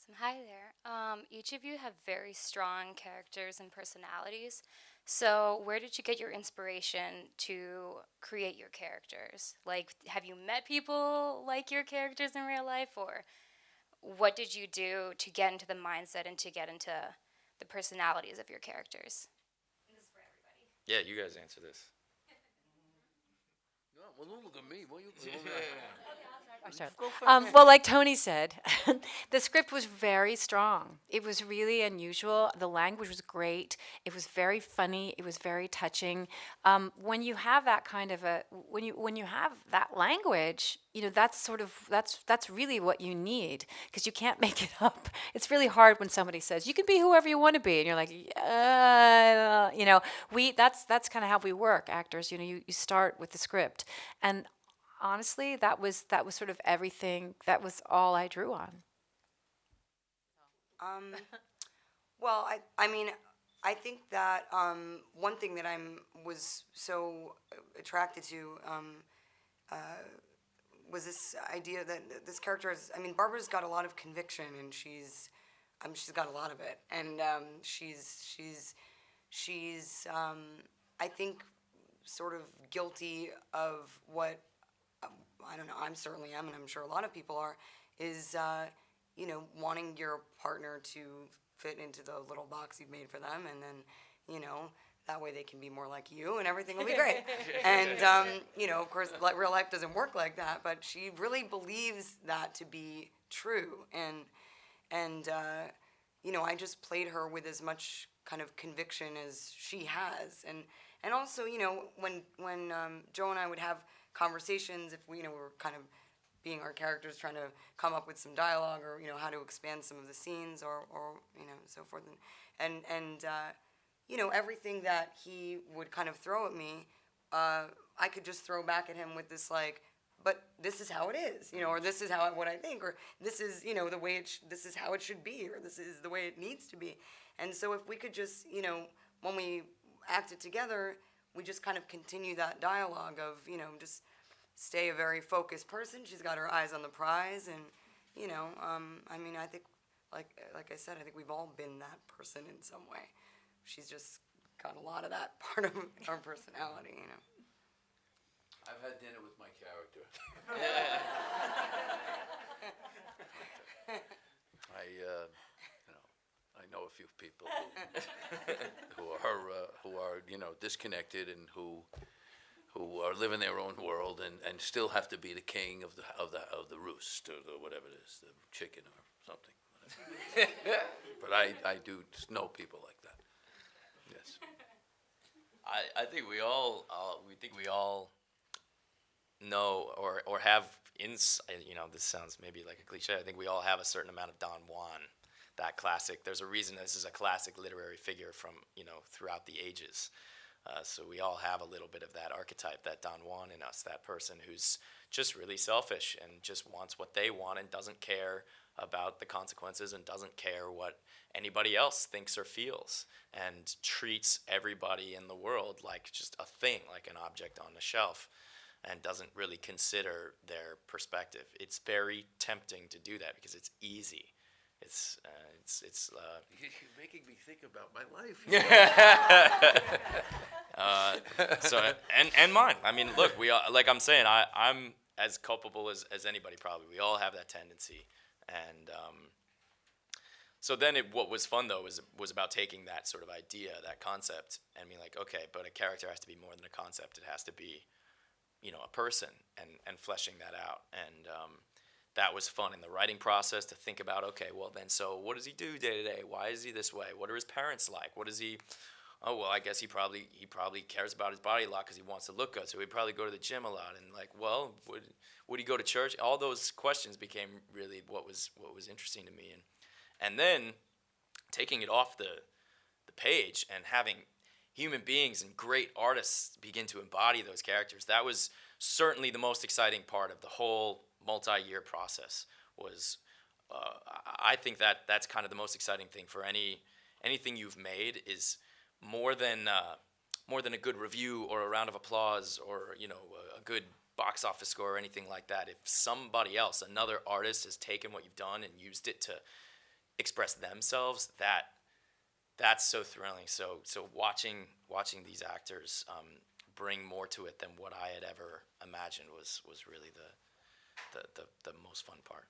Awesome. Hi there. Each of you have very strong characters and personalities. So, where did you get your inspiration to create your characters? Like, have you met people like your characters in real life, or what did you do to get into the mindset and to get into the personalities of your characters? And this is for everybody. Yeah, you guys answer this. No, well, don't look at me. What you? I start. Go first. Well, like Tony said, the script was very strong. It was really unusual. The language was great. It was very funny. It was very touching. When you have that kind of a when you have that language, that's sort of that's really what you need because you can't make it up. It's really hard when somebody says you can be whoever you want to be, and you're like, we that's kind of how we work, actors. You start with the script, and honestly, that was sort of everything. That was all I drew on. Um, well, I mean, I think that one thing that was so attracted to uh, was this idea that this character is. I mean, Barbara's got a lot of conviction, and she's got a lot of it, and she's I think sort of guilty of what I don't know. I'm certainly am, and I'm sure a lot of people are. Is wanting your partner to fit into the little box you've made for them, and then that way they can be more like you, and everything will be great. And of course, real life doesn't work like that. But she really believes that to be true, and I just played her with as much kind of conviction as she has, and also when Joe and I would have conversations if we were kind of being our characters trying to come up with some dialogue or how to expand some of the scenes or so forth and everything that he would kind of throw at me I could just throw back at him with this like, but this is how it is, or this is what I think, or this is the way this is how it should be, or this is the way it needs to be. And so if we could just when we acted together, we just kind of continue that dialogue of just stay a very focused person. She's got her eyes on the prize, and I mean, I think like I said, I think we've all been that person in some way. She's just got a lot of that part of our personality. I've had dinner with my character. I know a few people who are disconnected and who are living their own world and still have to be the king of the roost or whatever it is, the chicken or something. But I do know people like that. Yes. I think we all know or have this sounds maybe like a cliche. I think we all have a certain amount of Don Juan, that classic. There's a reason this is a classic literary figure from throughout the ages. So we all have a little bit of that archetype, that Don Juan in us, that person who's just really selfish and just wants what they want and doesn't care about the consequences and doesn't care what anybody else thinks or feels, and treats everybody in the world like just a thing, like an object on the shelf, and doesn't really consider their perspective. It's very tempting to do that because it's easy. It's You're making me think about my life. And mine. I mean, look, we all, like I'm saying, I'm as culpable as anybody probably. We all have that tendency, and so then what was fun though was about taking that sort of idea, that concept, and being like, okay, but a character has to be more than a concept. It has to be, a person, and fleshing that out, and that was fun in the writing process to think about, okay, well then, so what does he do day to day? Why is he this way? What are his parents like? What is he? Oh, well, I guess he probably cares about his body a lot because he wants to look good. So he'd probably go to the gym a lot. And like, well, would he go to church? All those questions became really what was interesting to me. And then taking it off the page and having human beings and great artists begin to embody those characters. That was certainly the most exciting part of the whole multi-year process. Was I think that's kind of the most exciting thing for anything you've made is more than a good review or a round of applause or a good box office score or anything like that. If somebody else, another artist, has taken what you've done and used it to express themselves, that's so thrilling. So watching these actors bring more to it than what I had ever imagined was really the most fun part.